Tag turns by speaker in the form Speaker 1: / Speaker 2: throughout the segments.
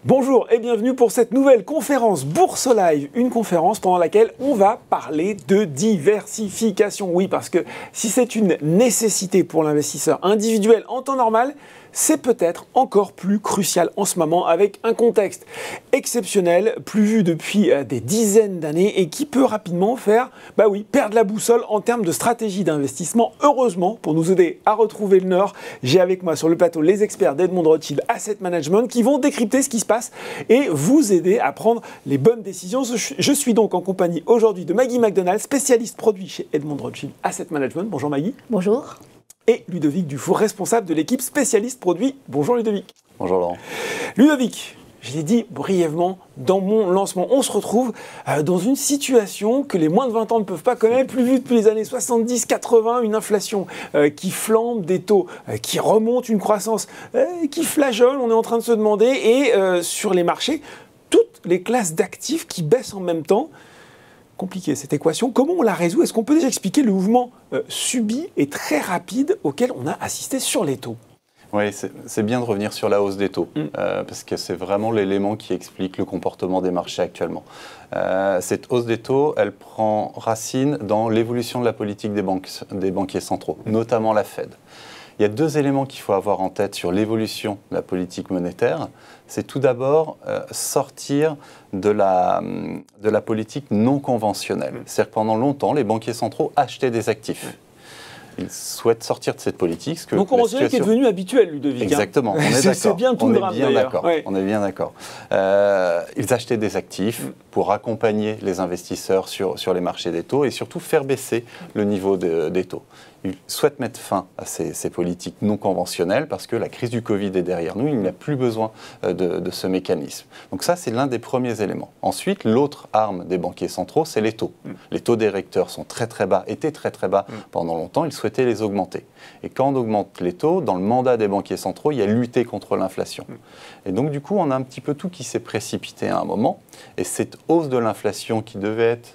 Speaker 1: Bonjour et bienvenue pour cette nouvelle conférence Bourse Live, une conférence pendant laquelle on va parler de diversification. Oui, parce que si c'est une nécessité pour l'investisseur individuel en temps normal, c'est peut-être encore plus crucial en ce moment avec un contexte exceptionnel, plus vu depuis des dizaines d'années et qui peut rapidement faire, perdre la boussole en termes de stratégie d'investissement. Heureusement, pour nous aider à retrouver le nord, j'ai avec moi sur le plateau les experts d'Edmond Rothschild Asset Management qui vont décrypter ce qui se passe et vous aider à prendre les bonnes décisions. Je suis donc en compagnie aujourd'hui de Maggie McDonald, spécialiste produit chez Edmond Rothschild Asset Management. Bonjour Maggie.
Speaker 2: Bonjour.
Speaker 1: Et Ludovic Dufour, responsable de l'équipe spécialiste produit. Bonjour Ludovic.
Speaker 3: Bonjour Laurent.
Speaker 1: Ludovic, je l'ai dit brièvement dans mon lancement, on se retrouve dans une situation que les moins de 20 ans ne peuvent pas connaître, plus vue depuis les années 70-80, une inflation qui flambe, des taux qui remontent, une croissance qui flageole, on est en train de se demander, et sur les marchés, toutes les classes d'actifs qui baissent en même temps. Compliqué cette équation. Comment on la résout? Est-ce qu'on peut déjà expliquer le mouvement subi et très rapide auquel on a assisté sur les taux?
Speaker 3: Oui, c'est bien de revenir sur la hausse des taux, parce que c'est vraiment l'élément qui explique le comportement des marchés actuellement. Cette hausse des taux, elle prend racine dans l'évolution de la politique des banquiers centraux, notamment la Fed. Il y a deux éléments qu'il faut avoir en tête sur l'évolution de la politique monétaire. C'est tout d'abord sortir de la politique non conventionnelle. C'est-à-dire que pendant longtemps, les banquiers centraux achetaient des actifs. Ils souhaitent sortir de cette politique.
Speaker 1: Non conventionnel qui est devenu habituel, Ludovic.
Speaker 3: Exactement, on est d'accord.
Speaker 1: C'est bien tout le drame d'ailleurs.
Speaker 3: On est bien d'accord. Ils achetaient des actifs pour accompagner les investisseurs sur les marchés des taux et surtout faire baisser le niveau des taux. Ils souhaitent mettre fin à ces politiques non conventionnelles parce que la crise du Covid est derrière nous, il n'y a plus besoin de ce mécanisme. Donc ça, c'est l'un des premiers éléments. Ensuite, l'autre arme des banquiers centraux, c'est les taux. Les taux directeurs sont très très bas, étaient très très bas pendant longtemps, ils souhaitaient les augmenter. Et quand on augmente les taux, dans le mandat des banquiers centraux, il y a lutter contre l'inflation. Et donc du coup, on a un petit peu tout qui s'est précipité à un moment. Et cette hausse de l'inflation qui devait être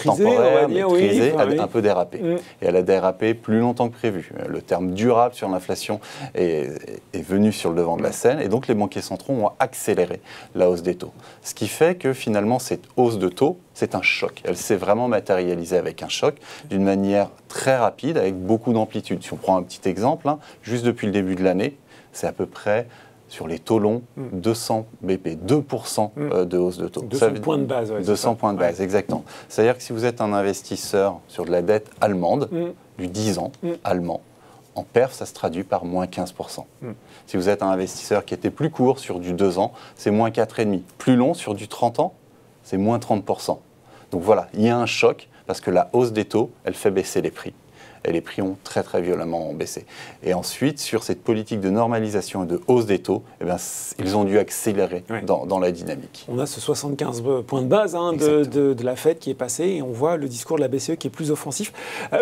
Speaker 3: temporaire, maîtrisée, a un peu dérapé. Et elle a dérapé plus longtemps que prévu. Le terme durable sur l'inflation est venu sur le devant de la scène, et donc les banquiers centraux ont accéléré la hausse des taux. Ce qui fait que finalement, cette hausse de taux, c'est un choc. Elle s'est vraiment matérialisée avec un choc, d'une manière très rapide, avec beaucoup d'amplitude. Si on prend un petit exemple, juste depuis le début de l'année, c'est à peu près sur les taux longs, 200 BP, 2% de hausse de taux.
Speaker 1: 200 points de base.
Speaker 3: 200 points de base, exactement. C'est-à-dire que si vous êtes un investisseur sur de la dette allemande, du 10 ans allemand, en perf, ça se traduit par moins 15%. Si vous êtes un investisseur qui était plus court sur du 2 ans, c'est moins 4,5%. Plus long sur du 30 ans, c'est moins 30%. Donc voilà, il y a un choc parce que la hausse des taux, elle fait baisser les prix. Et les prix ont très très violemment baissé. Et ensuite, sur cette politique de normalisation et de hausse des taux, ils ont dû accélérer dans la dynamique.
Speaker 1: On a ce 75 points de base de la Fed qui est passé et on voit le discours de la BCE qui est plus offensif.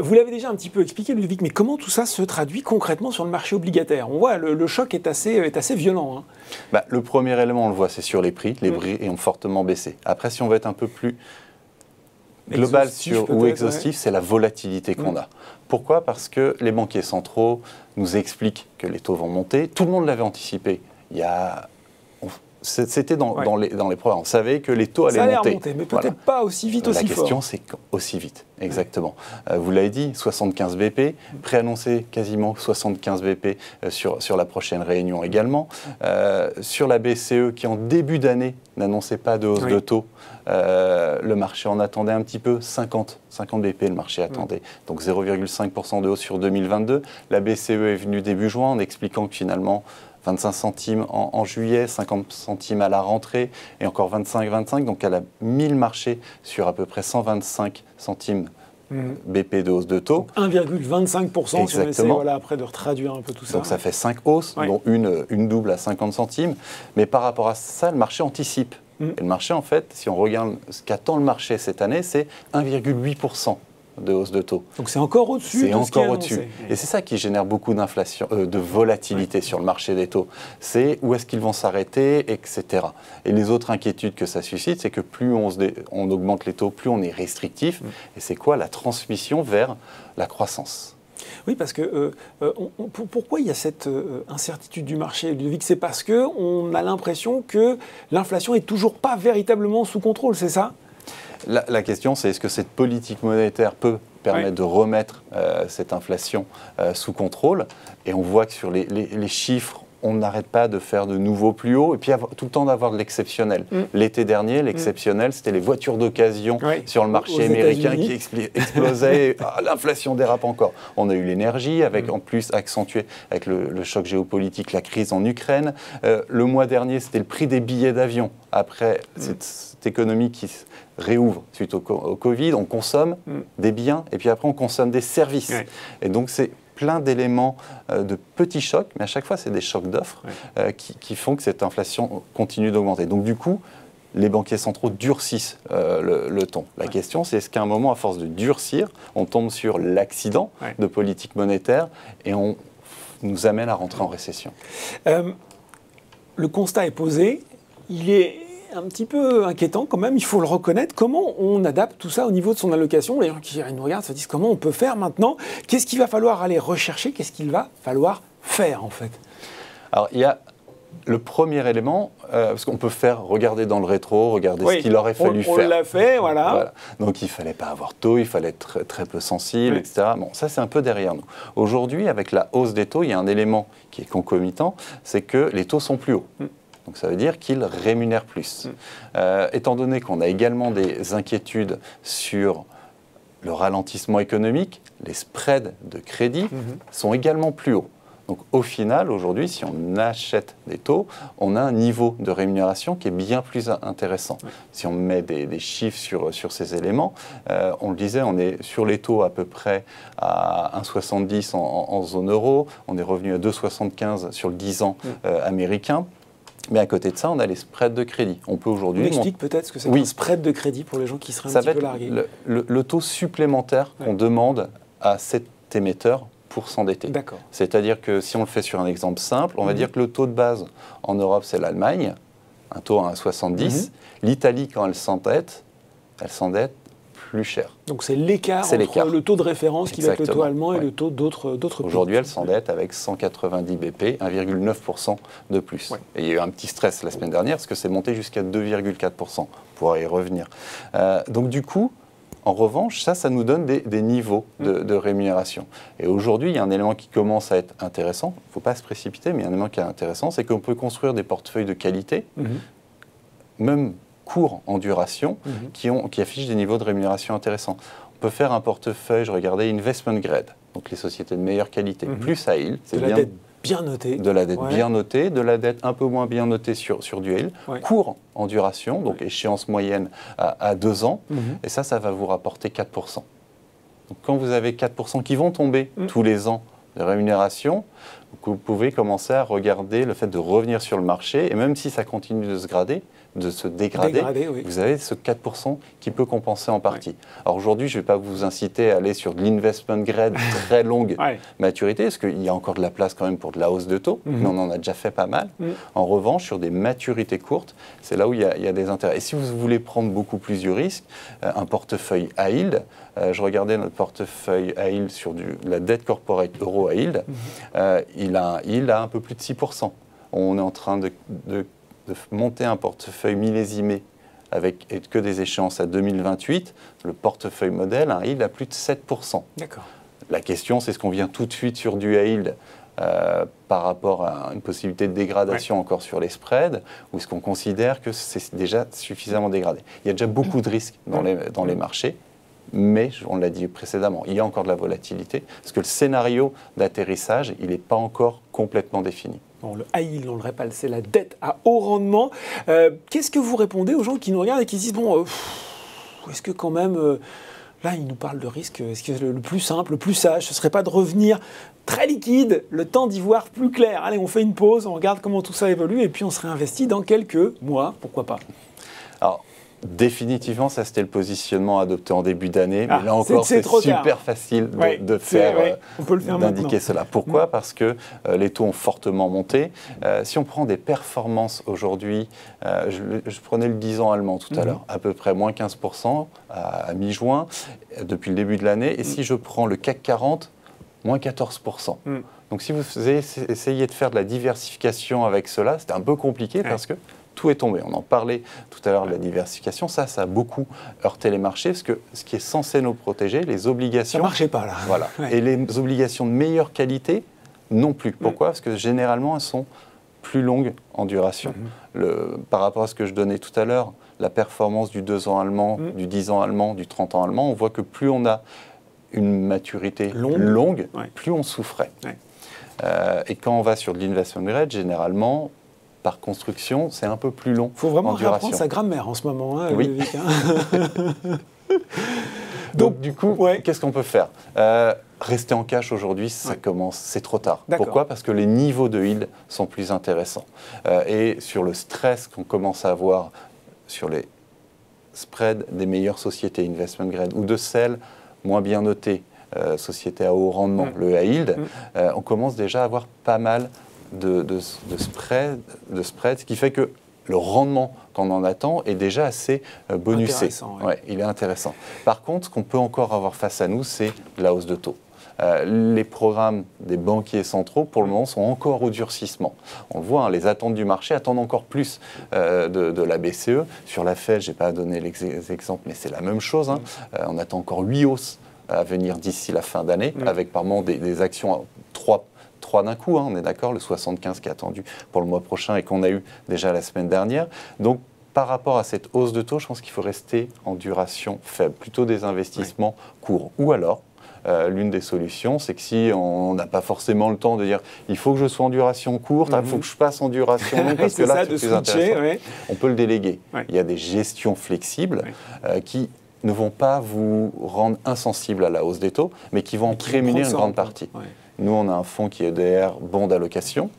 Speaker 1: Vous l'avez déjà un petit peu expliqué, Ludovic, mais comment tout ça se traduit concrètement sur le marché obligataire? On voit le choc est assez violent.
Speaker 3: Le premier élément, on le voit, c'est sur les prix. Les prix ont fortement baissé. Après, si on veut être un peu plus global ou exhaustif, c'est la volatilité qu'on a. Pourquoi? Parce que les banquiers centraux nous expliquent que les taux vont monter. Tout le monde l'avait anticipé. C'était dans les programmes. On savait que les taux allaient monter.
Speaker 1: Mais peut-être pas aussi vite, aussi fort.
Speaker 3: La question, c'est aussi vite. Exactement. Vous l'avez dit, 75 BP, préannoncé quasiment 75 BP sur la prochaine réunion également. Sur la BCE, qui en début d'année n'annonçait pas de hausse de taux, le marché en attendait un petit peu, 50 BP le marché attendait. Donc 0,5% de hausse sur 2022. La BCE est venue début juin en expliquant que finalement, 25 centimes en juillet, 50 centimes à la rentrée et encore 25. Donc elle a mis le marché sur à peu près 125 centimes BP de hausse de taux.
Speaker 1: 1,25% si on essaie après de retraduire un peu tout ça.
Speaker 3: Donc ça fait 5 hausses, dont une double à 50 centimes. Mais par rapport à ça, le marché anticipe. Et le marché, en fait, si on regarde ce qu'attend le marché cette année, c'est 1,8% de hausse de taux.
Speaker 1: Donc c'est encore au-dessus.
Speaker 3: C'est encore au-dessus. Et c'est ça qui génère beaucoup d'inflation, de volatilité sur le marché des taux. C'est où est-ce qu'ils vont s'arrêter, etc. Et les autres inquiétudes que ça suscite, c'est que plus on augmente les taux, plus on est restrictif. Et c'est quoi la transmission vers la croissance?
Speaker 1: Oui, parce que pourquoi il y a cette incertitude du marché, Ludovic? C'est parce qu'on a l'impression que l'inflation n'est toujours pas véritablement sous contrôle, c'est ça?
Speaker 3: La question, c'est est-ce que cette politique monétaire peut permettre de remettre cette inflation sous contrôle? Et on voit que sur les chiffres, on n'arrête pas de faire de nouveaux plus hauts et puis tout le temps d'avoir de l'exceptionnel. L'été dernier, l'exceptionnel, c'était les voitures d'occasion sur le marché américain qui explosaient. L'inflation dérape encore. On a eu l'énergie, avec en plus accentué avec le choc géopolitique, la crise en Ukraine. Le mois dernier, c'était le prix des billets d'avion. Après cette économie qui se réouvre suite au Covid, on consomme des biens et puis après on consomme des services. Et donc c'est plein d'éléments de petits chocs, mais à chaque fois, c'est des chocs d'offres qui font que cette inflation continue d'augmenter. Donc du coup, les banquiers centraux durcissent le ton. La question, c'est est-ce qu'à un moment, à force de durcir, on tombe sur l'accident de politique monétaire et on nous amène à rentrer en récession?
Speaker 1: Le constat est posé. Il est un petit peu inquiétant quand même, il faut le reconnaître. Comment on adapte tout ça au niveau de son allocation? Les gens qui nous regardent se disent comment on peut faire maintenant? Qu'est-ce qu'il va falloir aller rechercher? Qu'est-ce qu'il va falloir faire en fait?
Speaker 3: Alors il y a le premier élément, parce qu'on peut regarder dans le rétro, regarder ce qu'il aurait fallu faire.
Speaker 1: On l'a fait, voilà.
Speaker 3: Donc il ne fallait pas avoir tôt, il fallait être très peu sensible, etc. Bon, ça c'est un peu derrière nous. Aujourd'hui, avec la hausse des taux, il y a un élément qui est concomitant, c'est que les taux sont plus hauts. Donc ça veut dire qu'ils rémunèrent plus. Étant donné qu'on a également des inquiétudes sur le ralentissement économique, les spreads de crédit sont également plus hauts. Donc au final, aujourd'hui, si on achète des taux, on a un niveau de rémunération qui est bien plus intéressant. Si on met des chiffres sur ces éléments, on le disait, on est sur les taux à peu près à 1,70 en zone euro, on est revenu à 2,75 sur le 10 ans américain. Mais à côté de ça, on a les spreads de crédit. On peut aujourd'hui...
Speaker 1: On explique peut-être ce que c'est un spread de crédit pour les gens qui seraient un petit peu largués.
Speaker 3: Le taux supplémentaire qu'on demande à cet émetteur pour s'endetter. C'est-à-dire que si on le fait sur un exemple simple, on va dire que le taux de base en Europe, c'est l'Allemagne, un taux à 1,70. L'Italie, quand elle s'endette plus cher.
Speaker 1: Donc c'est l'écart entre le taux de référence qui va être le taux allemand et le taux d'autres pays.
Speaker 3: Aujourd'hui, elle s'endette avec 190 BP, 1,9% de plus. Et il y a eu un petit stress la semaine dernière parce que c'est monté jusqu'à 2,4%. On pourra y revenir. Donc du coup, en revanche, ça nous donne des niveaux de rémunération. Et aujourd'hui, il y a un élément qui commence à être intéressant. Il ne faut pas se précipiter, mais il y a un élément qui est intéressant, c'est qu'on peut construire des portefeuilles de qualité, même courts en duration, qui affichent des niveaux de rémunération intéressants. On peut faire un portefeuille, je regardais, investment grade, donc les sociétés de meilleure qualité, plus high yield.
Speaker 1: C'est bien bien noté.
Speaker 3: De la dette bien notée, de la dette un peu moins bien notée sur du yield, court en duration, donc échéance moyenne à 2 ans, et ça va vous rapporter 4%. Donc quand vous avez 4% qui vont tomber tous les ans de rémunération, vous pouvez commencer à regarder le fait de revenir sur le marché, et même si ça continue de se dégrader, vous avez ce 4% qui peut compenser en partie. Alors aujourd'hui, je ne vais pas vous inciter à aller sur de l'investment grade très longue maturité, parce qu'il y a encore de la place quand même pour de la hausse de taux, mais on en a déjà fait pas mal. En revanche, sur des maturités courtes, c'est là où il y a des intérêts. Et si vous voulez prendre beaucoup plus de risques, un portefeuille high yield, je regardais notre portefeuille high yield sur la dette corporate euro high yield, il a un peu plus de 6%. On est en train de monter un portefeuille millésimé avec que des échéances à 2028. Le portefeuille modèle, il a plus de 7%.
Speaker 1: D'accord.
Speaker 3: La question, c'est est-ce qu'on vient tout de suite sur du high yield par rapport à une possibilité de dégradation encore sur les spreads, ou est-ce qu'on considère que c'est déjà suffisamment dégradé? Il y a déjà beaucoup de risques dans les marchés, mais, on l'a dit précédemment, il y a encore de la volatilité, parce que le scénario d'atterrissage, il n'est pas encore complètement défini.
Speaker 1: Bon, le high yield, on le rappelle, c'est la dette à haut rendement. Qu'est-ce que vous répondez aux gens qui nous regardent et qui se disent, bon, est-ce que quand même, là, ils nous parlent de risque, est-ce que le plus simple, le plus sage, ce ne serait pas de revenir très liquide, le temps d'y voir plus clair? Allez, on fait une pause, on regarde comment tout ça évolue, et puis on se réinvestit dans quelques mois, pourquoi pas?
Speaker 3: Alors, définitivement, ça c'était le positionnement adopté en début d'année, mais là encore c'est super facile de faire, d'indiquer cela. Pourquoi? Parce que les taux ont fortement monté. Si on prend des performances aujourd'hui, je prenais le 10 ans allemand tout à l'heure, à peu près moins 15% à mi-juin depuis le début de l'année, et si je prends le CAC 40, moins 14%. Donc si vous essayez de faire de la diversification avec cela, c'était un peu compliqué parce que tout est tombé. On en parlait tout à l'heure de la diversification. Ça a beaucoup heurté les marchés parce que ce qui est censé nous protéger, les obligations...
Speaker 1: Ça ne marchait pas là.
Speaker 3: Voilà. Et les obligations de meilleure qualité, non plus. Pourquoi ? Parce que généralement, elles sont plus longues en duration. Par rapport à ce que je donnais tout à l'heure, la performance du 2 ans allemand, du 10 ans allemand, du 30 ans allemand, on voit que plus on a une maturité longue, plus on souffrait. Et quand on va sur de l'investment grade, généralement, par construction, c'est un peu plus long.
Speaker 1: Il faut vraiment
Speaker 3: en duration.
Speaker 1: réapprendre sa grammaire en ce moment, hein,
Speaker 3: oui.
Speaker 1: Ludovic, hein.
Speaker 3: Donc, du coup, qu'est-ce qu'on peut faire ? Rester en cash aujourd'hui, ça commence, c'est trop tard. Pourquoi ? Parce que les niveaux de yield sont plus intéressants. Et sur le stress qu'on commence à avoir sur les spreads des meilleures sociétés investment grade ou de celles moins bien notées, sociétés à haut rendement, le high yield, on commence déjà à avoir pas mal de spreads, ce qui fait que le rendement qu'on en attend est déjà assez bonusé. Il est intéressant. Par contre, ce qu'on peut encore avoir face à nous, c'est la hausse de taux. Les programmes des banquiers centraux, pour le moment, sont encore au durcissement. On le voit, hein, les attentes du marché attendent encore plus de la BCE. Sur la Fed, je n'ai pas donné les exemples, mais c'est la même chose. Hein. On attend encore 8 hausses à venir d'ici la fin d'année, avec par moment des actions à 3 d'un coup, hein, on est d'accord, le 75 qui est attendu pour le mois prochain et qu'on a eu déjà la semaine dernière. Donc, par rapport à cette hausse de taux, je pense qu'il faut rester en duration faible, plutôt des investissements courts. Ou alors, l'une des solutions, c'est que si on n'a pas forcément le temps de dire il faut que je sois en duration courte, il faut que je passe en duration longue, parce que là, c'est plus intéressant. On peut le déléguer. Il y a des gestions flexibles qui ne vont pas vous rendre insensible à la hausse des taux, mais qui vont en prémunir une grande partie. Nous, on a un fonds qui est EDR bon d'allocation.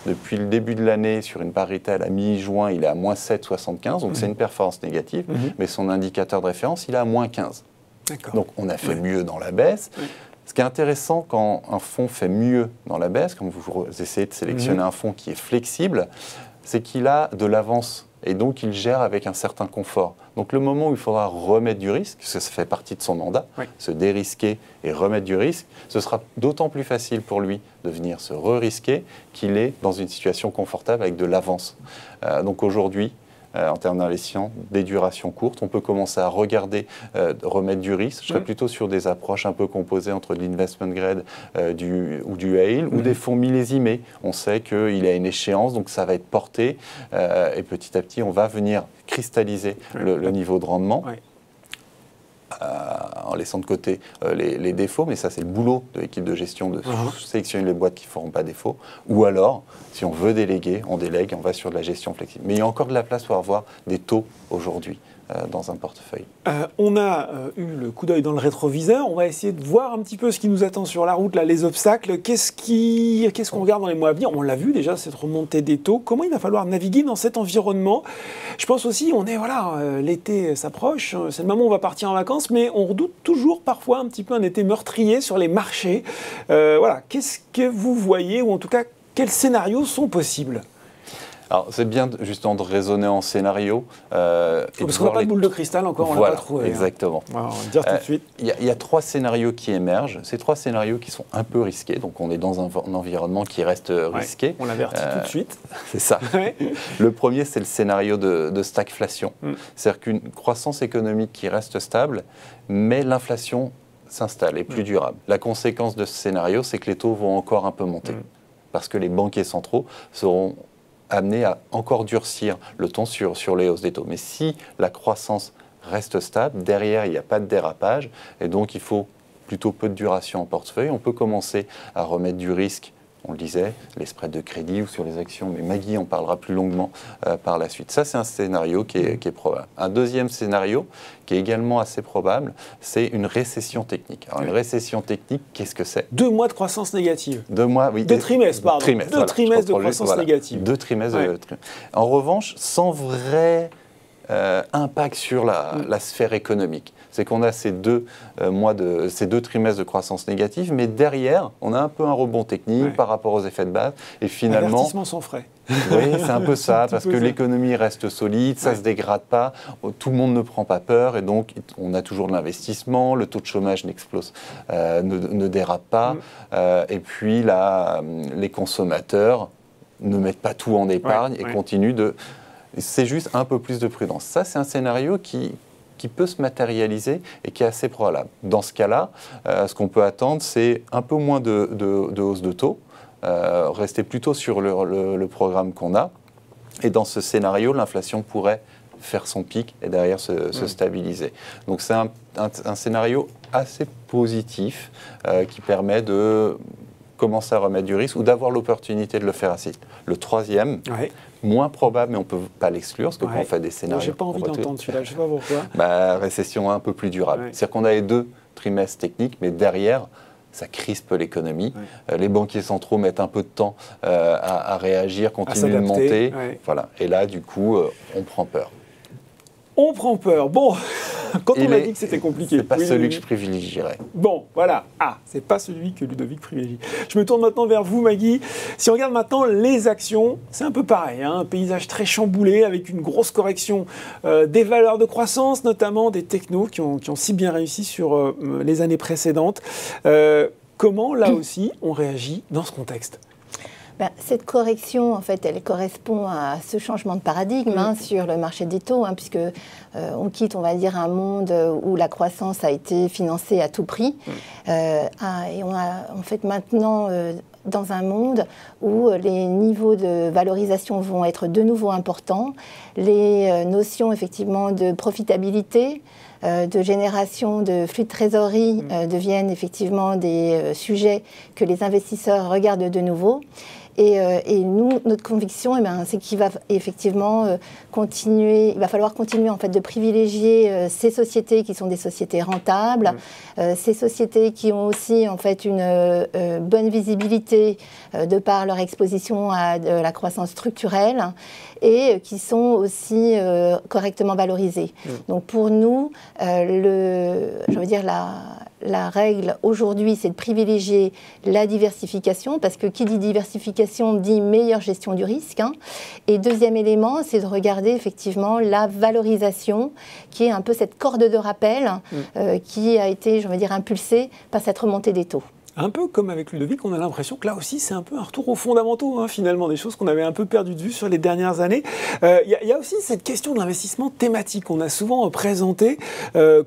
Speaker 3: Depuis le début de l'année, sur une parité à la mi-juin, il est à moins 7,75, donc c'est une performance négative, mais son indicateur de référence, il est à moins 15. Donc on a fait mieux dans la baisse. Ce qui est intéressant quand un fonds fait mieux dans la baisse, quand vous essayez de sélectionner un fonds qui est flexible, c'est qu'il a de l'avance et donc il gère avec un certain confort. Donc le moment où il faudra remettre du risque, parce que ça fait partie de son mandat, se dérisquer et remettre du risque, ce sera d'autant plus facile pour lui de venir se re-risquer qu'il est dans une situation confortable avec de l'avance. Donc aujourd'hui, en termes d'investissement, des durations courtes, on peut commencer à regarder, remettre du risque. Je serais plutôt sur des approches un peu composées entre l'investment grade ou du high yield ou des fonds millésimés. On sait qu'il a une échéance, donc ça va être porté et petit à petit, on va venir cristalliser le niveau de rendement. En laissant de côté les défauts, mais ça c'est le boulot de l'équipe de gestion de sélectionner les boîtes qui ne feront pas défaut, ou alors, si on veut déléguer, on délègue, on va sur de la gestion flexible. Mais il y a encore de la place pour avoir des taux aujourd'hui dans un portefeuille.
Speaker 1: On a eu le coup d'œil dans le rétroviseur, on va essayer de voir un petit peu ce qui nous attend sur la route, là, les obstacles, qu'est-ce qu'on regarde dans les mois à venir. On l'a vu déjà, cette remontée des taux, comment il va falloir naviguer dans cet environnement. Je pense aussi, l'été s'approche, c'est le moment où on va partir en vacances, mais on redoute toujours parfois un petit peu un été meurtrier sur les marchés. Qu'est-ce que vous voyez, ou en tout cas, quels scénarios sont possibles ?
Speaker 3: Alors, c'est bien justement de raisonner en scénario.
Speaker 1: Parce qu'on n'a pas de boule de cristal encore, on ne l'a pas trouvé.
Speaker 3: Exactement.
Speaker 1: On va le dire tout de suite.
Speaker 3: Il y a 3 scénarios qui émergent. Ces 3 scénarios qui sont un peu risqués. Donc, on est dans un environnement qui reste risqué.
Speaker 1: On l'avertit tout de suite.
Speaker 3: C'est ça. Le premier, c'est le scénario de stagflation. C'est-à-dire qu'une croissance économique qui reste stable, mais l'inflation s'installe et plus durable. La conséquence de ce scénario, c'est que les taux vont encore un peu monter. Parce que les banquiers centraux seront amené à encore durcir le ton sur les hausses des taux. Mais si la croissance reste stable, derrière, il n'y a pas de dérapage, et donc il faut plutôt peu de duration en portefeuille. On peut commencer à remettre du risque, on le disait, les spreads de crédit ou sur les actions, mais Maggie en parlera plus longuement par la suite. Ça, c'est un scénario qui est probable. Un deuxième scénario, qui est également assez probable, c'est une récession technique. Alors, une récession technique, qu'est-ce que c'est ?
Speaker 1: 2 mois de croissance négative.
Speaker 3: 2 mois, oui.
Speaker 1: 2 trimestres, pardon. 2 trimestres de croissance négative.
Speaker 3: 2 trimestres. En revanche, sans vrai impact sur la sphère économique. C'est qu'on a ces 2 trimestres de croissance négative, mais derrière, on a un peu un rebond technique par rapport aux effets de base. Et finalement,
Speaker 1: avertissement sans frais.
Speaker 3: Oui, c'est un peu ça, parce que l'économie reste solide, ça ne se dégrade pas, tout le monde ne prend pas peur, et donc on a toujours de l'investissement, le taux de chômage n'explose, ne dérape pas, et puis là, les consommateurs ne mettent pas tout en épargne et continuent de... C'est juste un peu plus de prudence. Ça, c'est un scénario qui peut se matérialiser et qui est assez probable. Dans ce cas-là, ce qu'on peut attendre, c'est un peu moins de hausse de taux, rester plutôt sur le programme qu'on a. Et dans ce scénario, l'inflation pourrait faire son pic et derrière se stabiliser. Donc c'est un scénario assez positif qui permet de commencer à remettre du risque ou d'avoir l'opportunité de le faire assez vite. Le troisième, moins probable, mais on ne peut pas l'exclure, parce que quand on fait des scénarios...
Speaker 1: Je n'ai pas envie d'entendre celui-là, je ne sais pas pourquoi.
Speaker 3: Récession un peu plus durable. C'est-à-dire qu'on a les 2 trimestres techniques, mais derrière, ça crispe l'économie. Les banquiers centraux mettent un peu de temps à réagir, continuent de monter. Voilà. Et là, du coup, on prend peur.
Speaker 1: On prend peur. Bon, quand on a dit que c'était compliqué.
Speaker 3: C'est pas celui que je privilégierais.
Speaker 1: Bon, voilà. Ah, c'est pas celui que Ludovic privilégie. Je me tourne maintenant vers vous, Maggie. Si on regarde maintenant les actions, c'est un peu pareil. Un paysage très chamboulé avec une grosse correction des valeurs de croissance, notamment des technos qui ont si bien réussi sur les années précédentes. Comment, là aussi, on réagit dans ce contexte ?
Speaker 2: Cette correction, en fait, elle correspond à ce changement de paradigme sur le marché des taux, puisque on quitte, on va dire, un monde où la croissance a été financée à tout prix. Et on a, en fait, maintenant, dans un monde où les niveaux de valorisation vont être de nouveau importants, les notions, effectivement, de profitabilité, de génération de flux de trésorerie deviennent effectivement des sujets que les investisseurs regardent de nouveau. Et nous, notre conviction, c'est qu'il va effectivement continuer, il va falloir continuer en fait de privilégier ces sociétés qui sont des sociétés rentables, ces sociétés qui ont aussi en fait une bonne visibilité de par leur exposition à de la croissance structurelle et qui sont aussi correctement valorisées. Donc pour nous, la règle aujourd'hui, c'est de privilégier la diversification, parce que qui dit diversification dit meilleure gestion du risque. Et deuxième élément, c'est de regarder effectivement la valorisation, qui est un peu cette corde de rappel qui a été, impulsée par cette remontée des taux.
Speaker 1: Un peu comme avec Ludovic, on a l'impression que là aussi, c'est un peu un retour aux fondamentaux, finalement, des choses qu'on avait un peu perdues de vue sur les dernières années. Il y a aussi cette question de l'investissement thématique qu'on a souvent présenté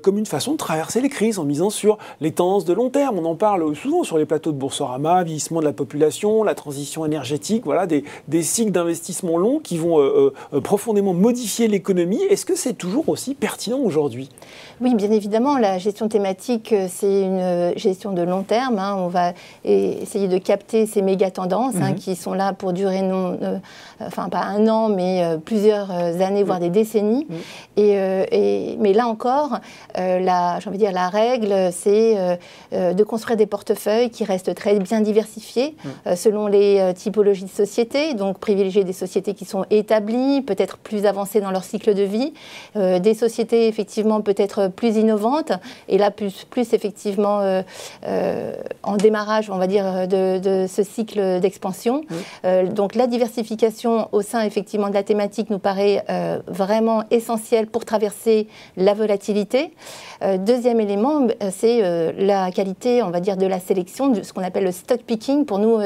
Speaker 1: comme une façon de traverser les crises en misant sur les tendances de long terme. On en parle souvent sur les plateaux de Boursorama, vieillissement de la population, la transition énergétique, voilà, des cycles d'investissement longs qui vont profondément modifier l'économie. Est-ce que c'est toujours aussi pertinent aujourd'hui ?
Speaker 2: Oui, bien évidemment, la gestion thématique, c'est une gestion de long terme. On va essayer de capter ces méga tendances qui sont là pour durer, pas un an, mais plusieurs années, voire des décennies. Mais là encore, la règle, c'est de construire des portefeuilles qui restent très bien diversifiés selon les typologies de sociétés. Donc, privilégier des sociétés qui sont établies, peut-être plus avancées dans leur cycle de vie, des sociétés effectivement peut-être plus innovantes, et là plus effectivement en démarrage, on va dire, de ce cycle d'expansion. Donc la diversification au sein effectivement de la thématique nous paraît vraiment essentielle pour traverser la volatilité. Deuxième élément, c'est la qualité, on va dire, de la sélection, de ce qu'on appelle le stock picking, pour nous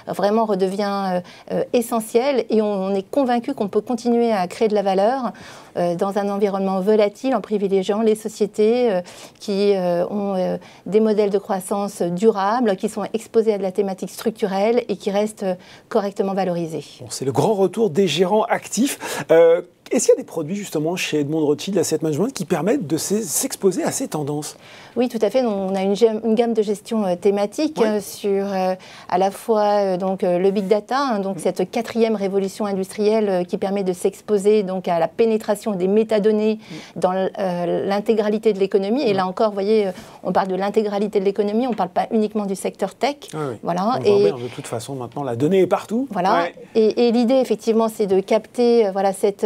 Speaker 2: vraiment redevient essentiel, et on est convaincu qu'on peut continuer à créer de la valeur dans un environnement volatile en privilégiant les sociétés qui ont des modèles de croissance durables, qui sont exposés à de la thématique structurelle et qui restent correctement valorisés.
Speaker 1: Bon, c'est le grand retour des gérants actifs. Est-ce qu'il y a des produits justement chez Edmond de Rothschild Asset Management qui permettent de s'exposer à ces tendances ?
Speaker 2: Oui, tout à fait. On a une gamme de gestion thématique sur à la fois le big data, donc cette 4e révolution industrielle qui permet de s'exposer donc à la pénétration des métadonnées dans l'intégralité de l'économie. Et là encore, vous voyez, on parle de l'intégralité de l'économie, on ne parle pas uniquement du secteur tech. Voilà.
Speaker 1: On voit bien, de toute façon, maintenant, la donnée est partout.
Speaker 2: Voilà. Et l'idée, effectivement, c'est de capter cette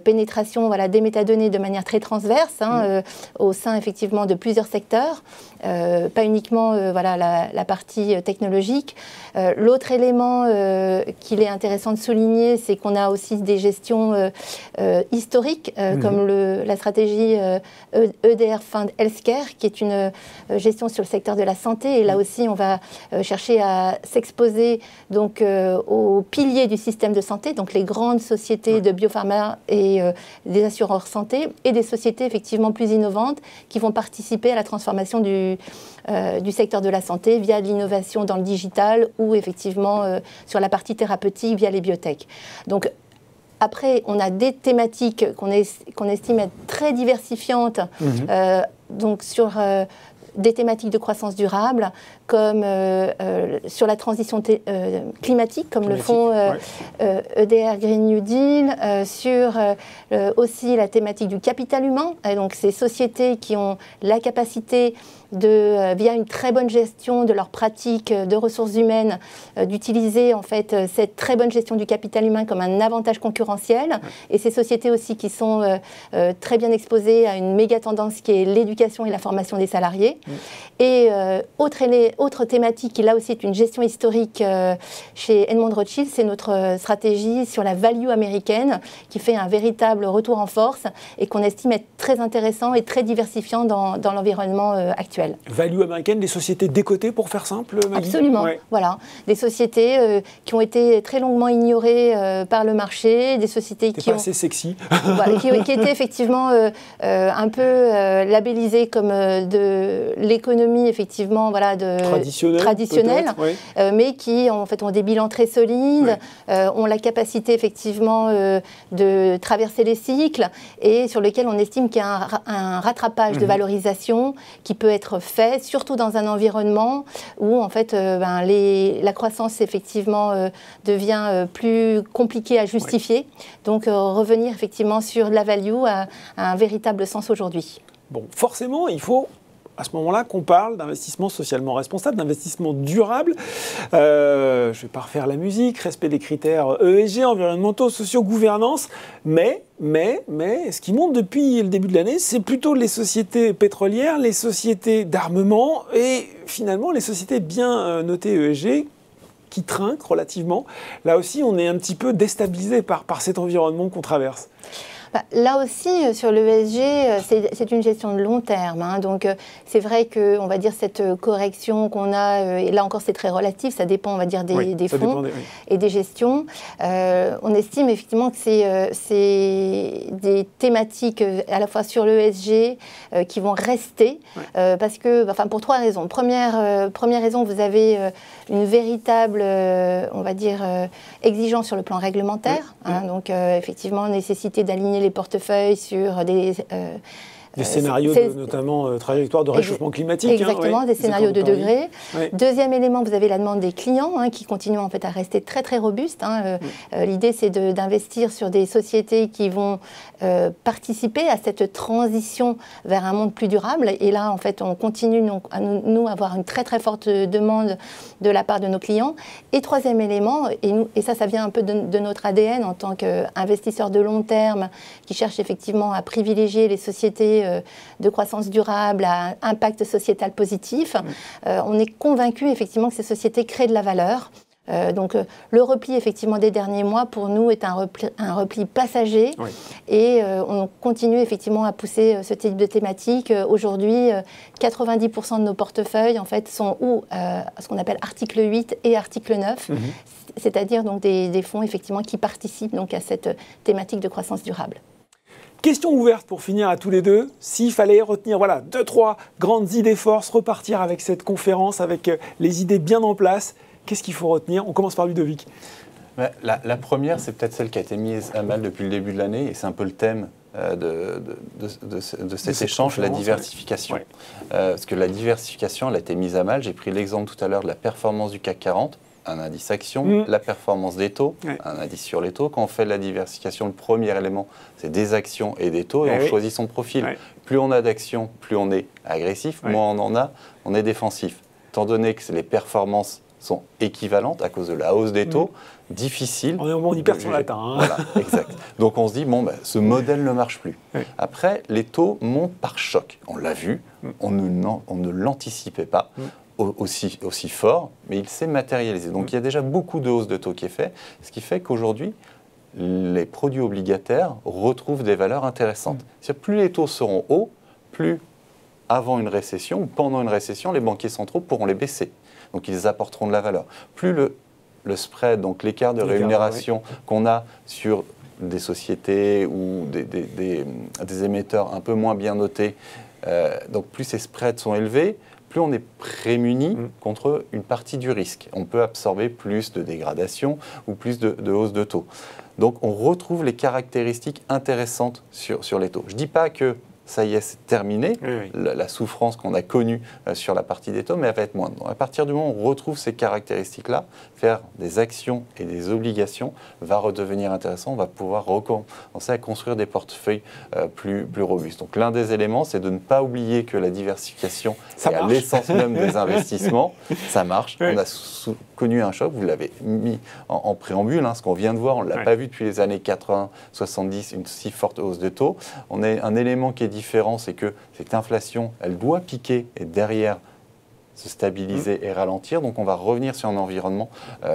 Speaker 2: pénétration des métadonnées de manière très transverse au sein effectivement de plusieurs secteurs, pas uniquement la partie technologique. L'autre élément qu'il est intéressant de souligner, c'est qu'on a aussi des gestions historiques, comme la stratégie EDR Fund Healthcare, qui est une gestion sur le secteur de la santé. Et là aussi, on va chercher à s'exposer donc aux piliers du système de santé, donc les grandes sociétés de biopharma et des assureurs santé, et des sociétés effectivement plus innovantes qui vont participer à la transformation du secteur de la santé via de l'innovation dans le digital ou effectivement sur la partie thérapeutique via les biotech. Donc après, on a des thématiques qu'on estime être très diversifiantes, donc sur des thématiques de croissance durable, comme sur la transition climatique, comme le font EDR Green New Deal, sur aussi la thématique du capital humain, et donc ces sociétés qui ont la capacité via une très bonne gestion de leurs pratiques de ressources humaines, d'utiliser en fait cette très bonne gestion du capital humain comme un avantage concurrentiel. Et ces sociétés aussi qui sont très bien exposées à une méga tendance qui est l'éducation et la formation des salariés. Et autre thématique qui là aussi est une gestion historique chez Edmond de Rothschild, c'est notre stratégie sur la value américaine qui fait un véritable retour en force et qu'on estime être très intéressant et très diversifiant dans l'environnement actuel.
Speaker 1: Value américaine, des sociétés décotées pour faire simple, Maggie?
Speaker 2: Absolument, voilà. Des sociétés qui ont été très longuement ignorées par le marché, des sociétés qui
Speaker 1: pas assez sexy.
Speaker 2: qui étaient effectivement un peu labellisées comme de l'économie effectivement traditionnelle, mais qui en fait ont des bilans très solides, ont la capacité effectivement de traverser les cycles et sur lesquels on estime qu'il y a un rattrapage de valorisation qui peut être fait, surtout dans un environnement où en fait la croissance effectivement devient plus compliquée à justifier. Donc revenir effectivement sur la value a un véritable sens aujourd'hui.
Speaker 1: Bon, forcément, il faut à ce moment-là qu'on parle d'investissement socialement responsable, d'investissement durable. Je ne vais pas refaire la musique, respect des critères ESG, environnementaux, sociaux, gouvernance, mais ce qui monte depuis le début de l'année, c'est plutôt les sociétés pétrolières, les sociétés d'armement et finalement les sociétés bien notées ESG qui trinquent relativement. Là aussi, on est un petit peu déstabilisé par cet environnement qu'on traverse.
Speaker 2: Là aussi, sur l'ESG, c'est une gestion de long terme. Donc, c'est vrai que, on va dire, cette correction qu'on a, et là encore, c'est très relatif, ça dépend, on va dire, des fonds et des gestions. On estime effectivement que c'est des thématiques à la fois sur l'ESG qui vont rester, parce que, pour trois raisons. Première raison, vous avez une véritable, on va dire, exigence sur le plan réglementaire. Donc, effectivement, nécessité d'aligner les portefeuilles sur des
Speaker 1: scénarios, notamment trajectoire de réchauffement climatique.
Speaker 2: Exactement, des scénarios de degrés. Deuxième élément, vous avez la demande des clients qui continuent en fait à rester très très robustes. L'idée, c'est d'investir sur des sociétés qui vont participer à cette transition vers un monde plus durable. Et là, en fait, on continue à nous avoir une très très forte demande de la part de nos clients. Et troisième élément, et ça vient un peu de notre ADN en tant qu'investisseur de long terme qui cherche effectivement à privilégier les sociétés de croissance durable à impact sociétal positif. On est convaincu effectivement que ces sociétés créent de la valeur. Donc le repli effectivement des derniers mois pour nous est un repli passager et on continue effectivement à pousser ce type de thématique. Aujourd'hui, 90% de nos portefeuilles en fait sont ce qu'on appelle article 8 et article 9, c'est-à-dire donc des fonds effectivement qui participent donc à cette thématique de croissance durable.
Speaker 1: Question ouverte pour finir à tous les deux. S'il fallait retenir 2-3 grandes idées forces, repartir avec cette conférence, avec les idées bien en place, qu'est-ce qu'il faut retenir? On commence par Ludovic.
Speaker 3: La première, c'est peut-être celle qui a été mise à mal depuis le début de l'année, et c'est un peu le thème de cet échange, la diversification. Parce que la diversification, elle a été mise à mal. J'ai pris l'exemple tout à l'heure de la performance du CAC 40. Un indice action, la performance des taux, un indice sur les taux. Quand on fait la diversification, le premier élément, c'est des actions et des taux, et on choisit son profil. Plus on a d'actions, plus on est agressif, moins on en a, on est défensif. Étant donné que les performances sont équivalentes à cause de la hausse des taux. Difficile.
Speaker 1: On y perd son latin. Hein.
Speaker 3: Voilà, exact. Donc on se dit, bon, ce modèle ne marche plus. Oui. Après, les taux montent par choc. On l'a vu, on ne l'anticipait pas aussi fort, mais il s'est matérialisé. Donc il y a déjà beaucoup de hausse de taux qui est fait, ce qui fait qu'aujourd'hui, les produits obligataires retrouvent des valeurs intéressantes. C'est-à-dire, plus les taux seront hauts, plus avant une récession ou pendant une récession, les banquiers centraux pourront les baisser. Donc ils apporteront de la valeur. Plus le spread, donc l'écart de rémunération qu'on a sur des sociétés ou des émetteurs un peu moins bien notés, donc plus ces spreads sont élevés, plus on est prémuni contre une partie du risque. On peut absorber plus de dégradation ou plus de hausse de taux. Donc on retrouve les caractéristiques intéressantes sur les taux. Je ne dis pas que ça y est, c'est terminé, la souffrance qu'on a connue sur la partie des taux, mais elle va être moindre. Donc, à partir du moment où on retrouve ces caractéristiques-là, faire des actions et des obligations va redevenir intéressant. On va pouvoir recommencer à construire des portefeuilles plus robustes. Donc l'un des éléments, c'est de ne pas oublier que la diversification est à l'essence même des investissements. Ça marche. On a connu un choc, vous l'avez mis en préambule, ce qu'on vient de voir, on ne l'a pas vu depuis les années 80-70, une si forte hausse de taux. On a un élément qui est différent, c'est que cette inflation, elle doit piquer et derrière se stabiliser et ralentir. Donc on va revenir sur un environnement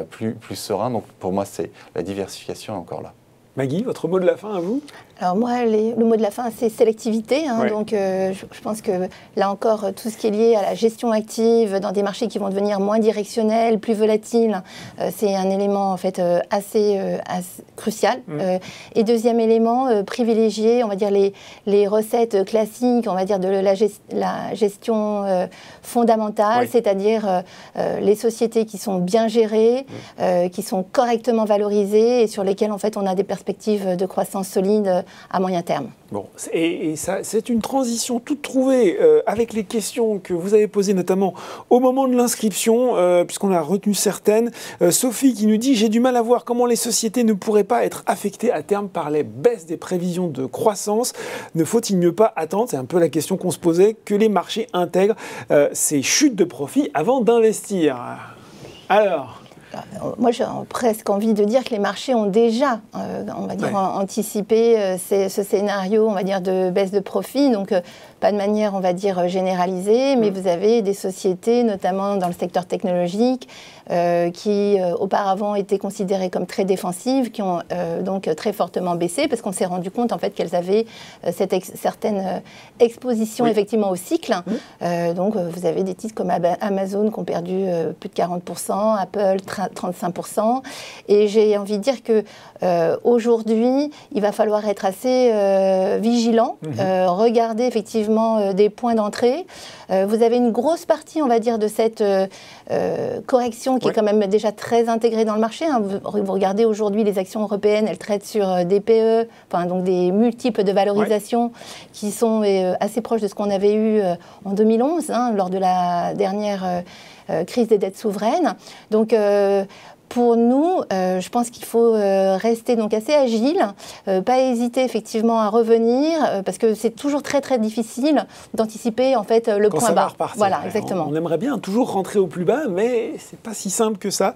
Speaker 3: plus serein. Donc pour moi, la diversification est encore là.
Speaker 1: Maggie, votre mot de la fin à vous?
Speaker 2: Alors moi, le mot de la fin, c'est sélectivité. Donc je pense que là encore, tout ce qui est lié à la gestion active dans des marchés qui vont devenir moins directionnels, plus volatiles, c'est un élément en fait assez crucial. Et deuxième élément, privilégier, on va dire les recettes classiques, on va dire de la gestion fondamentale, c'est-à-dire les sociétés qui sont bien gérées, qui sont correctement valorisées et sur lesquelles en fait on a des perspectives de croissance solide à moyen terme.
Speaker 1: Bon, et ça, c'est une transition toute trouvée avec les questions que vous avez posées notamment au moment de l'inscription, puisqu'on a retenu certaines. Sophie qui nous dit « J'ai du mal à voir comment les sociétés ne pourraient pas être affectées à terme par les baisses des prévisions de croissance. Ne faut-il mieux pas attendre ?» C'est un peu la question qu'on se posait, que les marchés intègrent ces chutes de profit avant d'investir. Alors...
Speaker 2: Moi, j'ai presque envie de dire que les marchés ont déjà, on va dire, anticipé ce scénario, on va dire, de baisse de profit. Donc, pas de manière, on va dire, généralisée, mais vous avez des sociétés, notamment dans le secteur technologique, qui auparavant étaient considérées comme très défensives, qui ont donc très fortement baissé, parce qu'on s'est rendu compte, en fait, qu'elles avaient cette certaine exposition, effectivement, au cycle. Donc, vous avez des titres comme Amazon qui ont perdu plus de 40%, Apple, 35%. Et j'ai envie de dire que aujourd'hui, il va falloir être assez vigilant, regarder effectivement des points d'entrée. Vous avez une grosse partie, on va dire, de cette correction qui est quand même déjà très intégrée dans le marché. Vous regardez aujourd'hui les actions européennes, elles traitent sur des PE, enfin, donc des multiples de valorisation qui sont assez proches de ce qu'on avait eu en 2011, lors de la dernière crise des dettes souveraines. Donc, pour nous, je pense qu'il faut rester donc assez agile, pas hésiter effectivement à revenir, parce que c'est toujours très très difficile d'anticiper en fait le point bas. Voilà, exactement.
Speaker 1: On aimerait bien toujours rentrer au plus bas, mais c'est pas si simple que ça.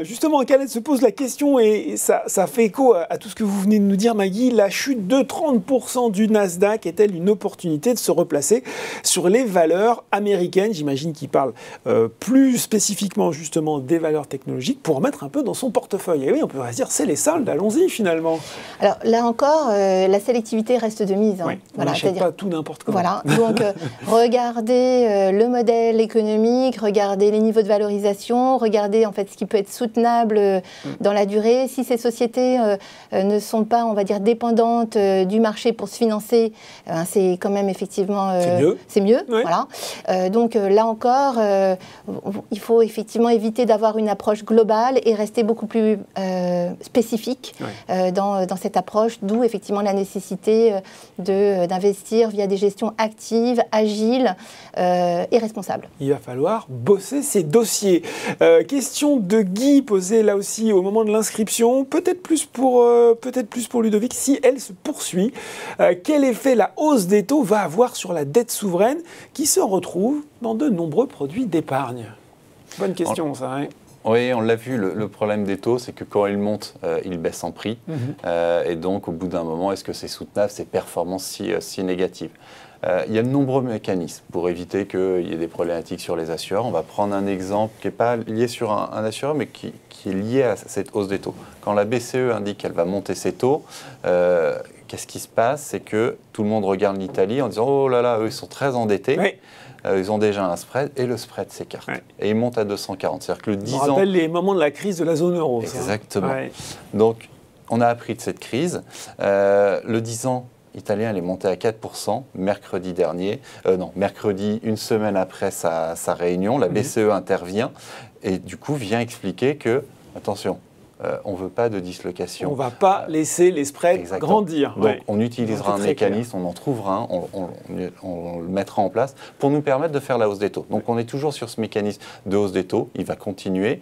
Speaker 1: Justement, Khaled se pose la question, et ça fait écho à tout ce que vous venez de nous dire, Maggie. La chute de 30% du Nasdaq est-elle une opportunité de se replacer sur les valeurs américaines? J'imagine qu'il parle plus spécifiquement justement des valeurs technologiques, pour remettre un peu dans son portefeuille. Et oui, on peut dire, c'est les soldes, allons-y finalement.
Speaker 2: Alors là encore, la sélectivité reste de mise.
Speaker 1: On n'achète pas tout n'importe comment.
Speaker 2: Voilà, donc regardez le modèle économique, regardez les niveaux de valorisation, regardez en fait ce qui peut être soutenable dans la durée. Si ces sociétés ne sont pas, on va dire, dépendantes du marché pour se financer, c'est quand même effectivement...
Speaker 1: c'est mieux.
Speaker 2: Voilà. Donc là encore, il faut effectivement éviter d'avoir une approche globale et rester beaucoup plus spécifique dans cette approche, d'où effectivement la nécessité d'investir via des gestions actives, agiles et responsables.
Speaker 1: Il va falloir bosser ces dossiers. Question de Guy posée là aussi au moment de l'inscription, peut-être plus pour Ludovic, si elle se poursuit, quel effet la hausse des taux va avoir sur la dette souveraine qui se retrouve dans de nombreux produits d'épargne? Bonne question, ça. Hein.
Speaker 3: Oui, on l'a vu, le problème des taux, c'est que quand ils montent, ils baissent en prix. Et donc, au bout d'un moment, est-ce que c'est soutenable, ces performances si négatives? Il y a de nombreux mécanismes pour éviter qu'il y ait des problématiques sur les assureurs. On va prendre un exemple qui n'est pas lié sur un assureur, mais qui est lié à cette hausse des taux. Quand la BCE indique qu'elle va monter ses taux, qu'est-ce qui se passe? C'est que tout le monde regarde l'Italie en disant « Oh là là, eux, ils sont très endettés. Oui. Ils ont déjà un spread et le spread s'écarte. Ouais. Et il monte à 240. C'est-à-dire que le 10 ans...
Speaker 1: On rappelle les moments de la crise de la zone euro.
Speaker 3: Exactement. Ouais. Donc, on a appris de cette crise. Le 10 ans italien, il est monté à 4% mercredi dernier. Mercredi, une semaine après sa réunion, la BCE intervient et du coup vient expliquer que, attention, on ne veut pas de dislocation.
Speaker 1: On ne va pas laisser les spreads grandir.
Speaker 3: Donc, on utilisera un mécanisme, on en trouvera un, on le mettra en place pour nous permettre de faire la hausse des taux. Donc, on est toujours sur ce mécanisme de hausse des taux. Il va continuer.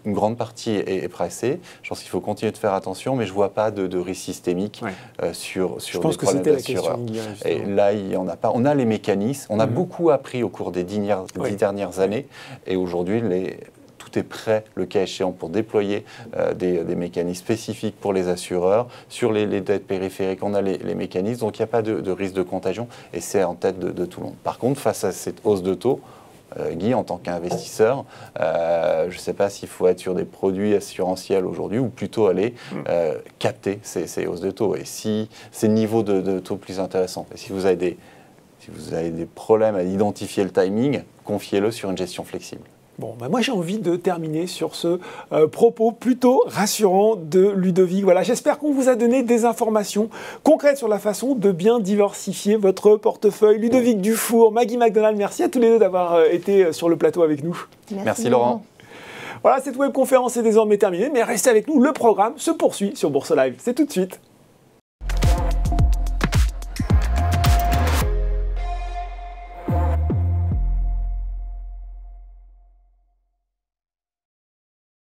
Speaker 3: Une grande partie est pressée. Je pense qu'il faut continuer de faire attention, mais je ne vois pas de risque systémique sur les problèmes d'assureurs. Et là, il n'y en a pas. On a les mécanismes. On a beaucoup appris au cours des 10 dernières années. Et aujourd'hui, tout est prêt, le cas échéant, pour déployer des mécanismes spécifiques pour les assureurs. Sur les dettes périphériques, on a les mécanismes, donc il n'y a pas de risque de contagion et c'est en tête de tout le monde. Par contre, face à cette hausse de taux, Guy, en tant qu'investisseur, je ne sais pas s'il faut être sur des produits assurantiels aujourd'hui ou plutôt aller capter ces hausses de taux. Et si ces niveaux de taux plus intéressants, et si vous avez des problèmes à identifier le timing, confiez-le sur une gestion flexible.
Speaker 1: Bon, moi j'ai envie de terminer sur ce propos plutôt rassurant de Ludovic. Voilà, j'espère qu'on vous a donné des informations concrètes sur la façon de bien diversifier votre portefeuille. Ludovic Dufour, Maggie McDonald, merci à tous les deux d'avoir été sur le plateau avec nous.
Speaker 3: Merci Laurent.
Speaker 1: Voilà, cette webconférence est désormais terminée, mais restez avec nous, le programme se poursuit sur Bourse Live. C'est tout de suite.